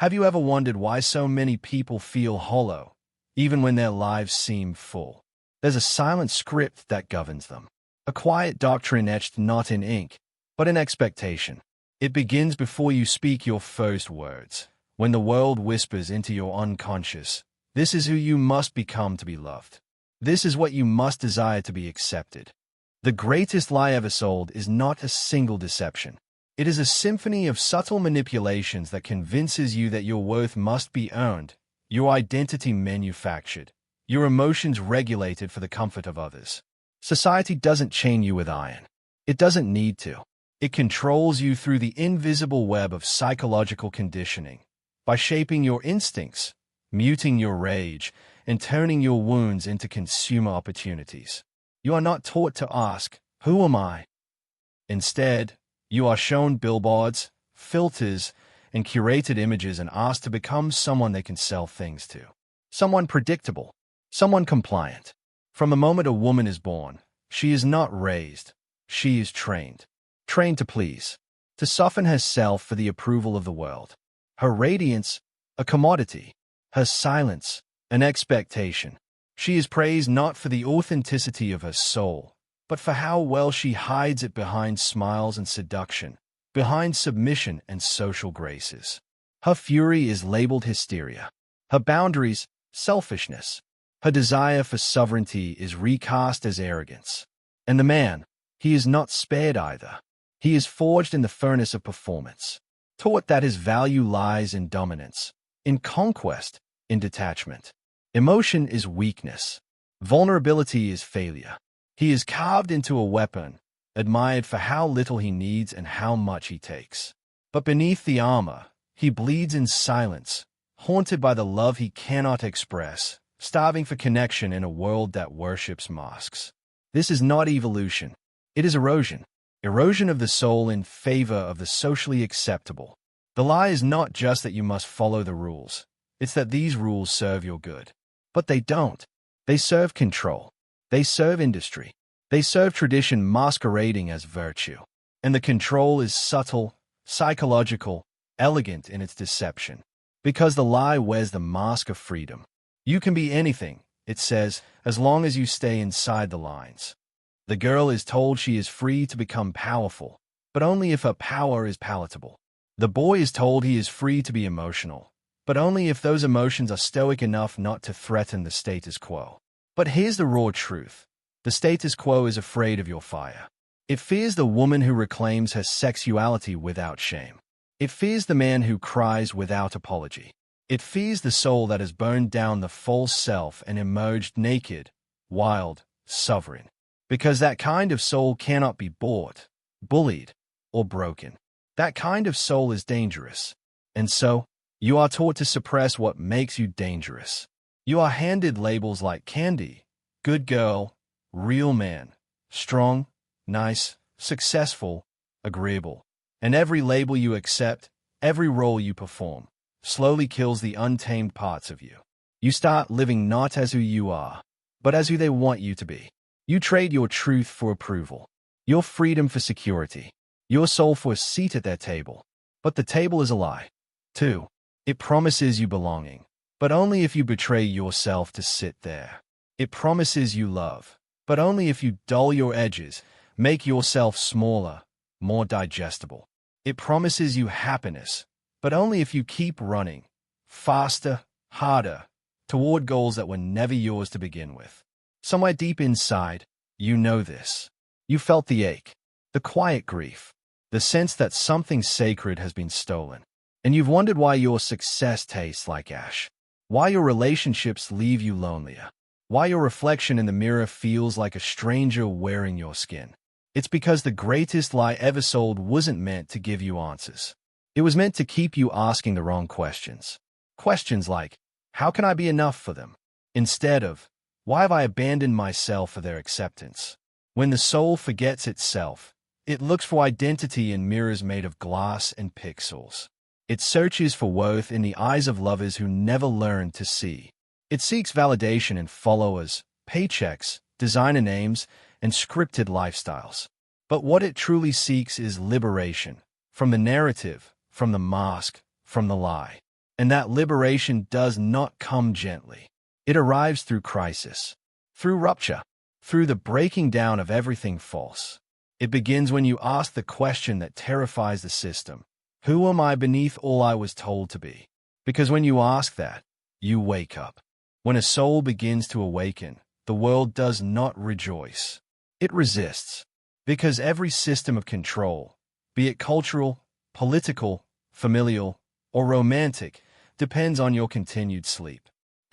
Have you ever wondered why so many people feel hollow, even when their lives seem full? There's a silent script that governs them, a quiet doctrine etched not in ink, but in expectation. It begins before you speak your first words, when the world whispers into your unconscious, "This is who you must become to be loved. This is what you must desire to be accepted." The greatest lie ever sold is not a single deception. It is a symphony of subtle manipulations that convinces you that your worth must be earned, your identity manufactured, your emotions regulated for the comfort of others. Society doesn't chain you with iron. It doesn't need to. It controls you through the invisible web of psychological conditioning, by shaping your instincts, muting your rage, and turning your wounds into consumer opportunities. You are not taught to ask, "Who am I?" Instead, you are shown billboards, filters, and curated images and asked to become someone they can sell things to. Someone predictable, someone compliant. From the moment a woman is born, she is not raised, she is trained. Trained to please, to soften herself for the approval of the world. Her radiance, a commodity. Her silence, an expectation. She is praised not for the authenticity of her soul, but for how well she hides it behind smiles and seduction, behind submission and social graces. Her fury is labeled hysteria. Her boundaries, selfishness. Her desire for sovereignty is recast as arrogance. And the man, he is not spared either. He is forged in the furnace of performance, taught that his value lies in dominance, in conquest, in detachment. Emotion is weakness. Vulnerability is failure. He is carved into a weapon, admired for how little he needs and how much he takes. But beneath the armor, he bleeds in silence, haunted by the love he cannot express, starving for connection in a world that worships masks. This is not evolution. It is erosion. Erosion of the soul in favor of the socially acceptable. The lie is not just that you must follow the rules. It's that these rules serve your good. But they don't. They serve control. They serve industry. They serve tradition masquerading as virtue. And the control is subtle, psychological, elegant in its deception. Because the lie wears the mask of freedom. You can be anything, it says, as long as you stay inside the lines. The girl is told she is free to become powerful, but only if her power is palatable. The boy is told he is free to be emotional, but only if those emotions are stoic enough not to threaten the status quo. But here's the raw truth. The status quo is afraid of your fire. It fears the woman who reclaims her sexuality without shame. It fears the man who cries without apology. It fears the soul that has burned down the false self and emerged naked, wild, sovereign. Because that kind of soul cannot be bought, bullied, or broken. That kind of soul is dangerous. And so, you are taught to suppress what makes you dangerous. You are handed labels like candy, good girl, real man, strong, nice, successful, agreeable. And every label you accept, every role you perform, slowly kills the untamed parts of you. You start living not as who you are, but as who they want you to be. You trade your truth for approval, your freedom for security, your soul for a seat at their table. But the table is a lie, too. It promises you belonging, but only if you betray yourself to sit there. It promises you love, but only if you dull your edges, make yourself smaller, more digestible. It promises you happiness, but only if you keep running, faster, harder, toward goals that were never yours to begin with. Somewhere deep inside, you know this. You felt the ache, the quiet grief, the sense that something sacred has been stolen. And you've wondered why your success tastes like ash, why your relationships leave you lonelier, why your reflection in the mirror feels like a stranger wearing your skin. It's because the greatest lie ever sold wasn't meant to give you answers. It was meant to keep you asking the wrong questions. Questions like, how can I be enough for them? Instead of, why have I abandoned myself for their acceptance? When the soul forgets itself, it looks for identity in mirrors made of glass and pixels. It searches for worth in the eyes of lovers who never learned to see. It seeks validation in followers, paychecks, designer names, and scripted lifestyles. But what it truly seeks is liberation, from the narrative, from the mask, from the lie. And that liberation does not come gently. It arrives through crisis, through rupture, through the breaking down of everything false. It begins when you ask the question that terrifies the system: who am I beneath all I was told to be? Because when you ask that, you wake up. When a soul begins to awaken, the world does not rejoice. It resists. Because every system of control, be it cultural, political, familial, or romantic, depends on your continued sleep.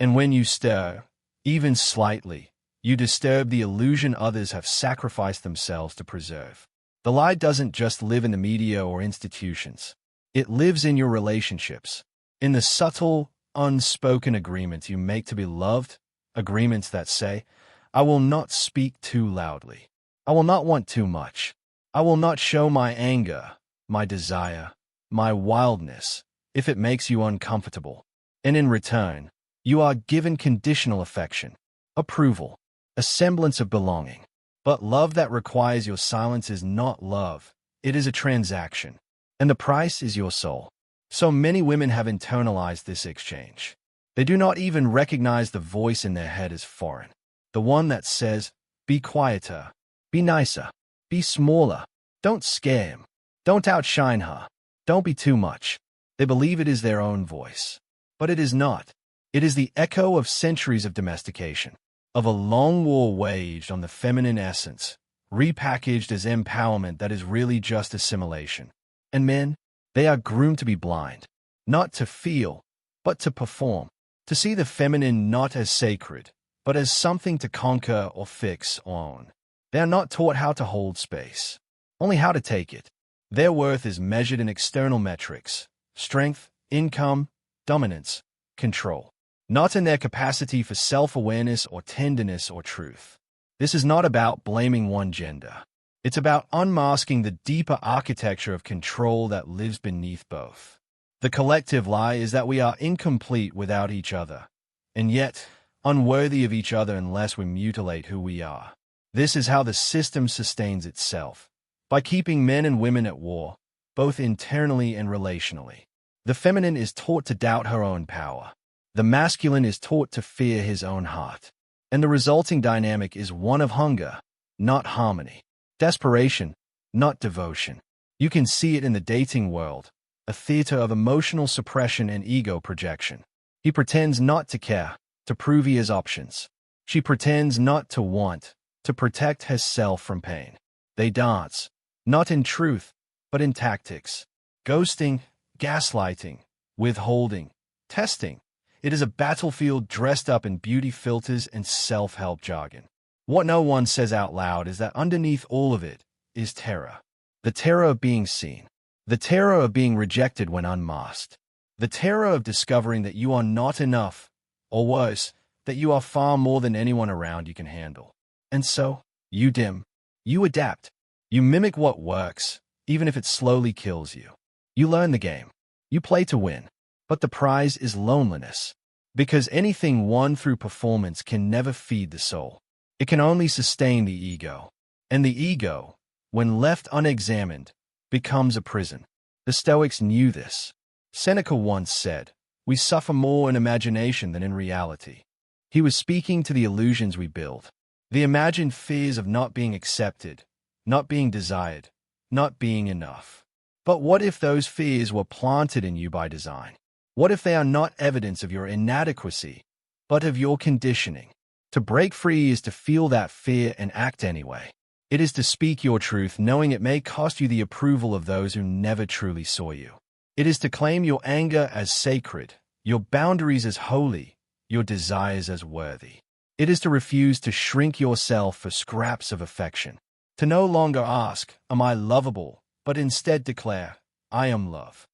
And when you stir, even slightly, you disturb the illusion others have sacrificed themselves to preserve. The lie doesn't just live in the media or institutions. It lives in your relationships, in the subtle, unspoken agreements you make to be loved, agreements that say, I will not speak too loudly. I will not want too much. I will not show my anger, my desire, my wildness, if it makes you uncomfortable. And in return, you are given conditional affection, approval, a semblance of belonging. But love that requires your silence is not love. It is a transaction. And the price is your soul. So many women have internalized this exchange. They do not even recognize the voice in their head as foreign. The one that says, be quieter, be nicer, be smaller, don't scare him, don't outshine her, don't be too much. They believe it is their own voice. But it is not. It is the echo of centuries of domestication, of a long war waged on the feminine essence, repackaged as empowerment that is really just assimilation. And men, they are groomed to be blind, not to feel, but to perform, to see the feminine not as sacred, but as something to conquer or fix or own. They are not taught how to hold space, only how to take it. Their worth is measured in external metrics: strength, income, dominance, control, not in their capacity for self-awareness or tenderness or truth. This is not about blaming one gender. It's about unmasking the deeper architecture of control that lives beneath both. The collective lie is that we are incomplete without each other, and yet unworthy of each other unless we mutilate who we are. This is how the system sustains itself, by keeping men and women at war, both internally and relationally. The feminine is taught to doubt her own power. The masculine is taught to fear his own heart. And the resulting dynamic is one of hunger, not harmony. Desperation, not devotion. You can see it in the dating world, a theater of emotional suppression and ego projection. He pretends not to care, to prove he has options. She pretends not to want, to protect herself from pain. They dance, not in truth, but in tactics. Ghosting, gaslighting, withholding, testing. It is a battlefield dressed up in beauty filters and self-help jargon. What no one says out loud is that underneath all of it is terror. The terror of being seen. The terror of being rejected when unmasked. The terror of discovering that you are not enough, or worse, that you are far more than anyone around you can handle. And so, you dim. You adapt. You mimic what works, even if it slowly kills you. You learn the game. You play to win. But the prize is loneliness. Because anything won through performance can never feed the soul. It can only sustain the ego. And the ego, when left unexamined, becomes a prison. The Stoics knew this. Seneca once said, "We suffer more in imagination than in reality." He was speaking to the illusions we build. The imagined fears of not being accepted, not being desired, not being enough. But what if those fears were planted in you by design? What if they are not evidence of your inadequacy, but of your conditioning? To break free is to feel that fear and act anyway. It is to speak your truth knowing it may cost you the approval of those who never truly saw you. It is to claim your anger as sacred, your boundaries as holy, your desires as worthy. It is to refuse to shrink yourself for scraps of affection. To no longer ask, "Am I lovable?" but instead declare, "I am love."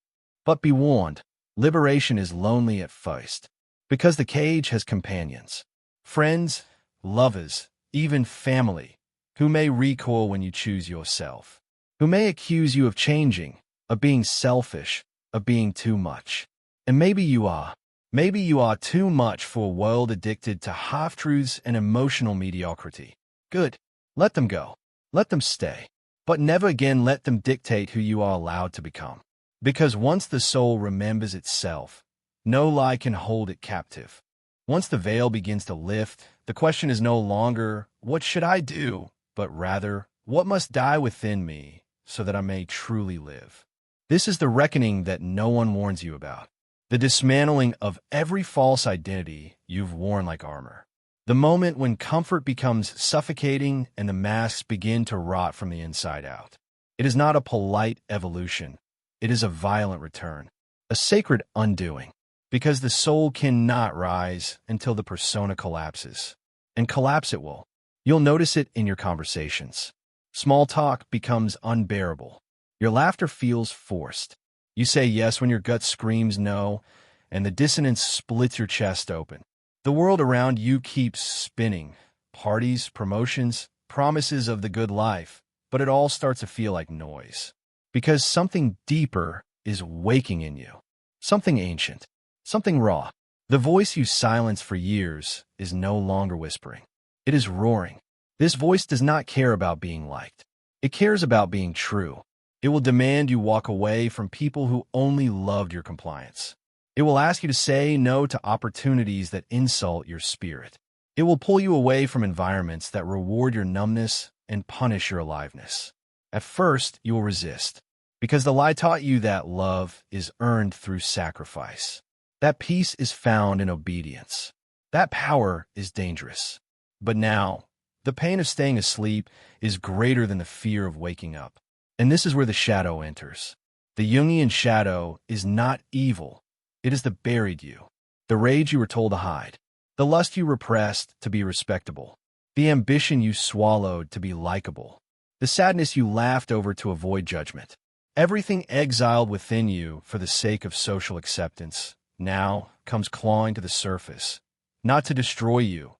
But be warned, liberation is lonely at first, because the cage has companions. Friends, lovers, even family, who may recoil when you choose yourself, who may accuse you of changing, of being selfish, of being too much. And maybe you are. Maybe you are too much for a world addicted to half-truths and emotional mediocrity. Good. Let them go. Let them stay. But never again let them dictate who you are allowed to become. Because once the soul remembers itself, No lie can hold it captive. Once the veil begins to lift, the question is no longer, what should I do? But rather, what must die within me so that I may truly live? This is the reckoning that no one warns you about. The dismantling of every false identity you've worn like armor. The moment when comfort becomes suffocating and the masks begin to rot from the inside out. It is not a polite evolution. It is a violent return, a sacred undoing, because the soul cannot rise until the persona collapses. And collapse it will. You'll notice it in your conversations. Small talk becomes unbearable. Your laughter feels forced. You say yes when your gut screams no, and the dissonance splits your chest open. The world around you keeps spinning. Parties, promotions, promises of the good life, but it all starts to feel like noise. Because something deeper is waking in you. Something ancient. Something raw. The voice you silenced for years is no longer whispering. It is roaring. This voice does not care about being liked. It cares about being true. It will demand you walk away from people who only loved your compliance. It will ask you to say no to opportunities that insult your spirit. It will pull you away from environments that reward your numbness and punish your aliveness. At first, you will resist, because the lie taught you that love is earned through sacrifice. That peace is found in obedience. That power is dangerous. But now, the pain of staying asleep is greater than the fear of waking up. And this is where the shadow enters. The Jungian shadow is not evil. It is the buried you, the rage you were told to hide, the lust you repressed to be respectable, the ambition you swallowed to be likable, the sadness you laughed over to avoid judgment. Everything exiled within you for the sake of social acceptance now comes clawing to the surface, not to destroy you,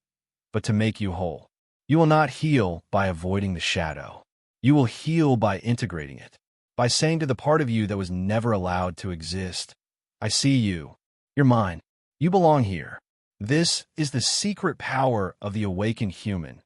but to make you whole. You will not heal by avoiding the shadow. You will heal by integrating it, by saying to the part of you that was never allowed to exist, I see you. You're mine. You belong here. This is the secret power of the awakened human.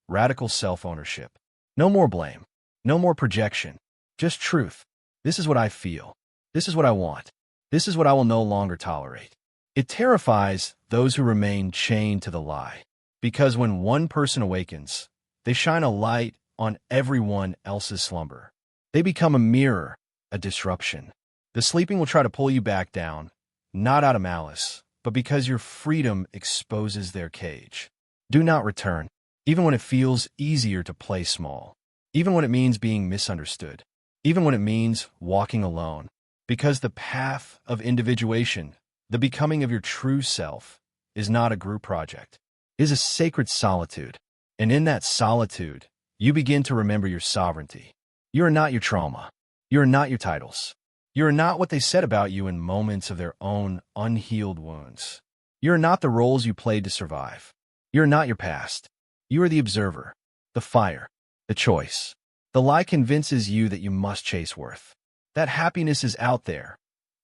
Radical self-ownership. No more blame. No more projection. Just truth. This is what I feel. This is what I want. This is what I will no longer tolerate. It terrifies those who remain chained to the lie. Because when one person awakens, they shine a light on everyone else's slumber. They become a mirror, a disruption. The sleeping will try to pull you back down, not out of malice, but because your freedom exposes their cage. Do not return, even when it feels easier to play small, even when it means being misunderstood, even when it means walking alone, because the path of individuation, the becoming of your true self, is not a group project. It is a sacred solitude, and in that solitude, you begin to remember your sovereignty. You are not your trauma. You are not your titles. You are not what they said about you in moments of their own unhealed wounds. You are not the roles you played to survive. You are not your past. You are the observer, the fire, the choice. The lie convinces you that you must chase worth. That happiness is out there.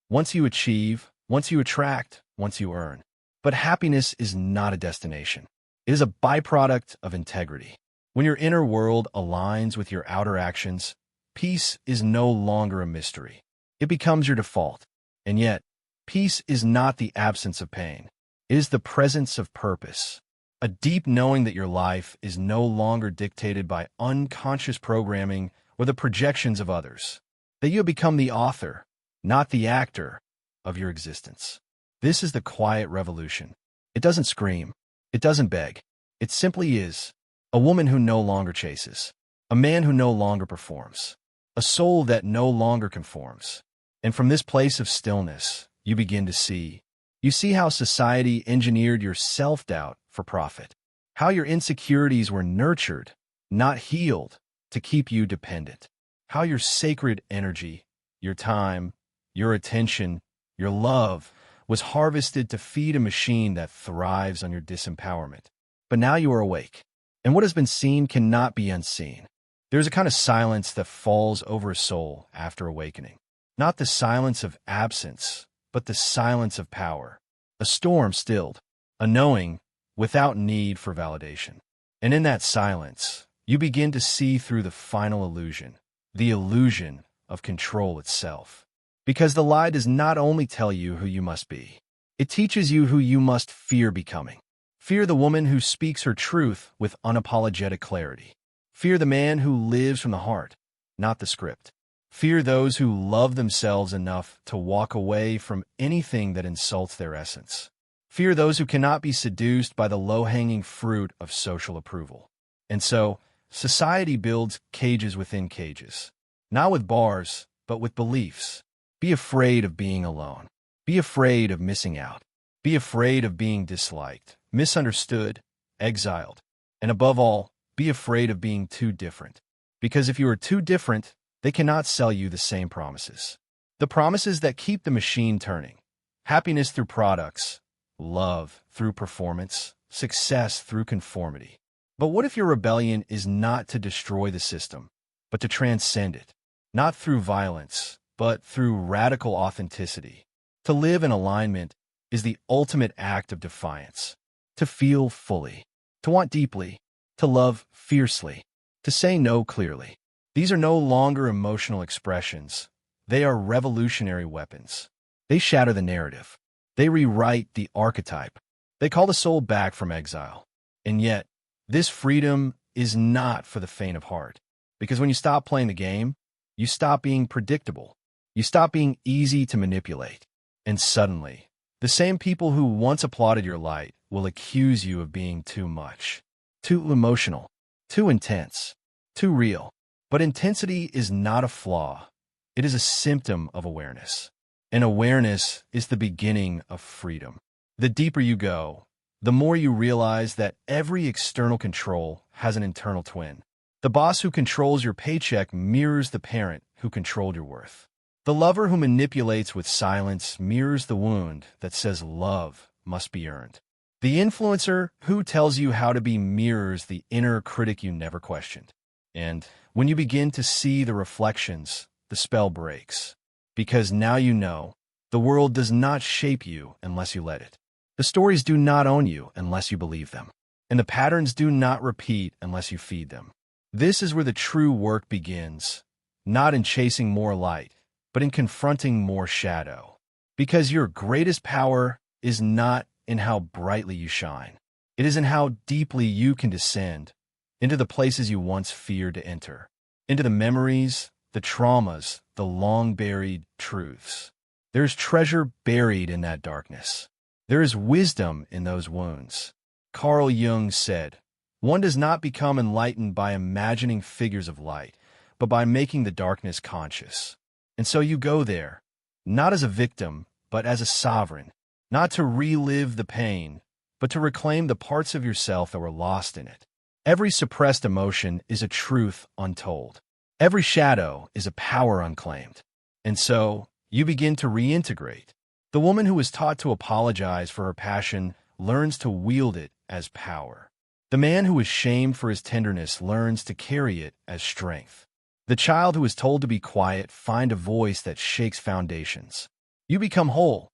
Once you achieve, once you attract, once you earn. But happiness is not a destination. It is a byproduct of integrity. When your inner world aligns with your outer actions, peace is no longer a mystery. It becomes your default. And yet, peace is not the absence of pain. It is the presence of purpose. A deep knowing that your life is no longer dictated by unconscious programming or the projections of others. That you have become the author, not the actor, of your existence. This is the quiet revolution. It doesn't scream. It doesn't beg. It simply is. A woman who no longer chases. A man who no longer performs. A soul that no longer conforms. And from this place of stillness, you begin to see. You see how society engineered your self-doubt for profit. How your insecurities were nurtured, not healed, to keep you dependent. How your sacred energy, your time, your attention, your love was harvested to feed a machine that thrives on your disempowerment. But now you are awake, and what has been seen cannot be unseen. There is a kind of silence that falls over a soul after awakening. Not the silence of absence, but the silence of power. A storm stilled, a knowing without need for validation. And in that silence, you begin to see through the final illusion, the illusion of control itself. Because the lie does not only tell you who you must be, It teaches you who you must fear becoming. Fear the woman who speaks her truth with unapologetic clarity. Fear the man who lives from the heart, not the script. Fear those who love themselves enough to walk away from anything that insults their essence. Fear those who cannot be seduced by the low-hanging fruit of social approval. And so, society builds cages within cages. Not with bars, but with beliefs. Be afraid of being alone. Be afraid of missing out. Be afraid of being disliked, misunderstood, exiled. And above all, be afraid of being too different. Because if you are too different, they cannot sell you the same promises. The promises that keep the machine turning. Happiness through products, love through performance, success through conformity. But what if your rebellion is not to destroy the system, but to transcend it? Not through violence, but through radical authenticity. To live in alignment is the ultimate act of defiance. To feel fully, to want deeply, to love fiercely, to say no clearly. These are no longer emotional expressions. They are revolutionary weapons. They shatter the narrative. They rewrite the archetype. They call the soul back from exile. And yet, this freedom is not for the faint of heart. Because when you stop playing the game, you stop being predictable. You stop being easy to manipulate. And suddenly, the same people who once applauded your light will accuse you of being too much, too emotional, too intense, too real. But intensity is not a flaw. It is a symptom of awareness. And awareness is the beginning of freedom. The deeper you go, the more you realize that every external control has an internal twin. The boss who controls your paycheck mirrors the parent who controlled your worth. The lover who manipulates with silence mirrors the wound that says love must be earned. The influencer who tells you how to be mirrors the inner critic you never questioned. And when you begin to see the reflections, the spell breaks. Because now you know, the world does not shape you unless you let it. The stories do not own you unless you believe them. And the patterns do not repeat unless you feed them. This is where the true work begins, not in chasing more light, but in confronting more shadow. Because your greatest power is not in how brightly you shine. It is in how deeply you can descend into the places you once feared to enter, into the memories, the traumas, the long-buried truths. There's treasure buried in that darkness. There is wisdom in those wounds. Carl Jung said, "One does not become enlightened by imagining figures of light, but by making the darkness conscious." And so you go there, not as a victim, but as a sovereign, not to relive the pain, but to reclaim the parts of yourself that were lost in it. Every suppressed emotion is a truth untold. Every shadow is a power unclaimed. And so, you begin to reintegrate. The woman who is taught to apologize for her passion learns to wield it as power. The man who is shamed for his tenderness learns to carry it as strength. The child who is told to be quiet finds a voice that shakes foundations. You become whole.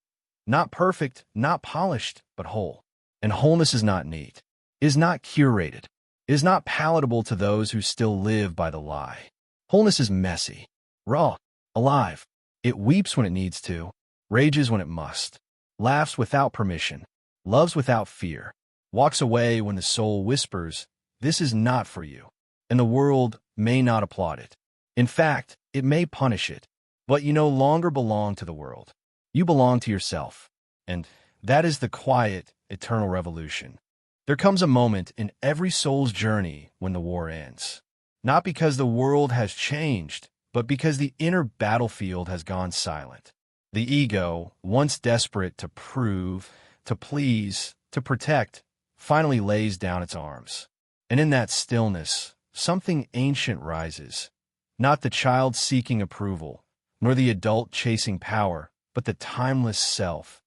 Not perfect, not polished, but whole. And wholeness is not neat. It is not curated. It is not palatable to those who still live by the lie. Wholeness is messy, raw, alive. It weeps when it needs to, rages when it must, laughs without permission, loves without fear, walks away when the soul whispers, "This is not for you." And the world may not applaud it. In fact, it may punish it. But you no longer belong to the world. You belong to yourself. And that is the quiet, eternal revolution. There comes a moment in every soul's journey when the war ends. Not because the world has changed, but because the inner battlefield has gone silent. The ego, once desperate to prove, to please, to protect, finally lays down its arms. And in that stillness, something ancient rises. Not the child seeking approval, nor the adult chasing power, but the timeless self,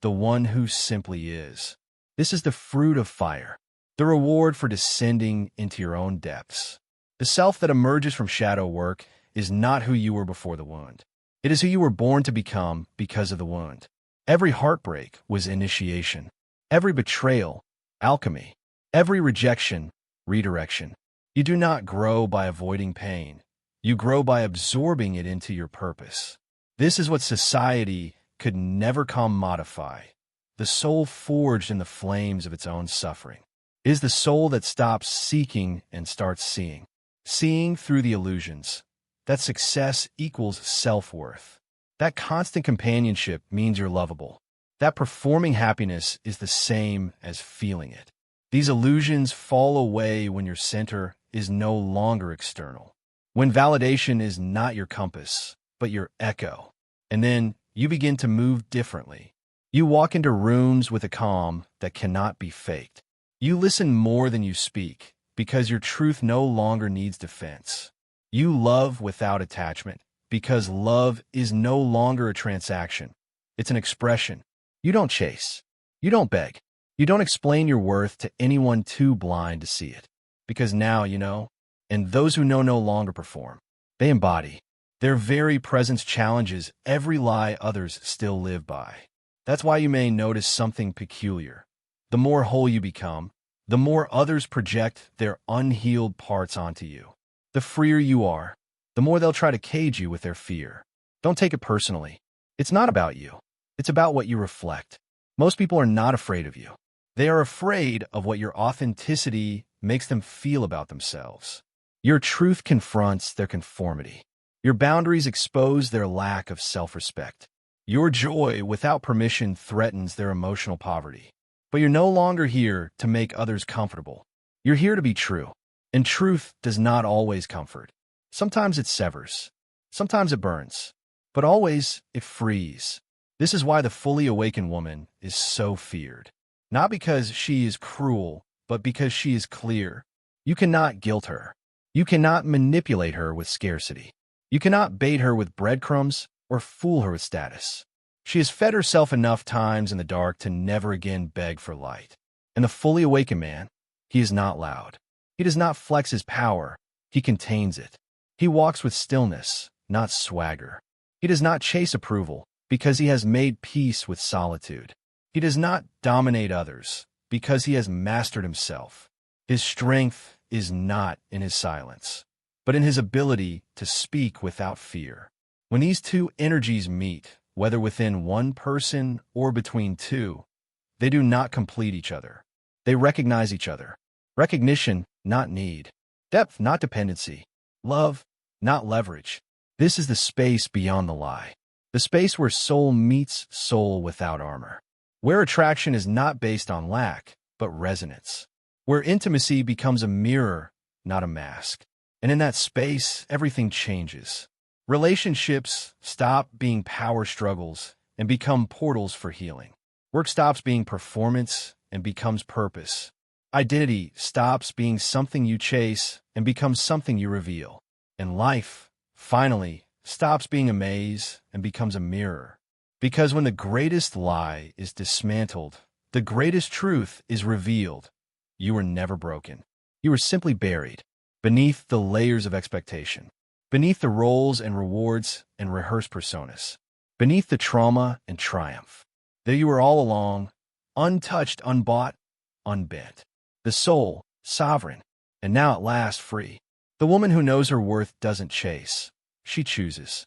the one who simply is. This is the fruit of fire, the reward for descending into your own depths. The self that emerges from shadow work is not who you were before the wound. It is who you were born to become because of the wound. Every heartbreak was initiation. Every betrayal, alchemy. Every rejection, redirection. You do not grow by avoiding pain. You grow by absorbing it into your purpose. This is what society could never commodify. the soul forged in the flames of its own suffering. It is the soul that stops seeking and starts seeing. Seeing through the illusions. That success equals self-worth. That constant companionship means you're lovable. That performing happiness is the same as feeling it. These illusions fall away when your center is no longer external. When validation is not your compass, but your echo. And then you begin to move differently. You walk into rooms with a calm that cannot be faked. You listen more than you speak, because your truth no longer needs defense. You love without attachment, because love is no longer a transaction. It's an expression. You don't chase. You don't beg. You don't explain your worth to anyone too blind to see it. Because now you know, and those who know no longer perform. They embody. Their very presence challenges every lie others still live by. That's why you may notice something peculiar. The more whole you become, the more others project their unhealed parts onto you. The freer you are, the more they'll try to cage you with their fear. Don't take it personally. It's not about you. It's about what you reflect. Most people are not afraid of you. They are afraid of what your authenticity makes them feel about themselves. Your truth confronts their conformity. Your boundaries expose their lack of self-respect. Your joy without permission threatens their emotional poverty. But you're no longer here to make others comfortable. You're here to be true. And truth does not always comfort. Sometimes it severs. Sometimes it burns. But always it frees. This is why the fully awakened woman is so feared. Not because she is cruel, but because she is clear. You cannot guilt her. You cannot manipulate her with scarcity. You cannot bait her with breadcrumbs or fool her with status. She has fed herself enough times in the dark to never again beg for light. And the fully awakened man, he is not loud. He does not flex his power. He contains it. He walks with stillness, not swagger. He does not chase approval because he has made peace with solitude. He does not dominate others because he has mastered himself. His strength is not in his silence, but in his ability to speak without fear. When these two energies meet, whether within one person or between two, they do not complete each other. They recognize each other. Recognition, not need. Depth, not dependency. Love, not leverage. This is the space beyond the lie. The space where soul meets soul without armor. Where attraction is not based on lack, but resonance. Where intimacy becomes a mirror, not a mask. And in that space, everything changes. Relationships stop being power struggles and become portals for healing. Work stops being performance and becomes purpose. Identity stops being something you chase and becomes something you reveal. And life, finally, stops being a maze and becomes a mirror. Because when the greatest lie is dismantled, the greatest truth is revealed. You were never broken. You were simply buried beneath the layers of expectation. Beneath the roles and rewards and rehearsed personas. Beneath the trauma and triumph. There you were all along, untouched, unbought, unbent. The soul, sovereign, and now at last free. The woman who knows her worth doesn't chase. She chooses.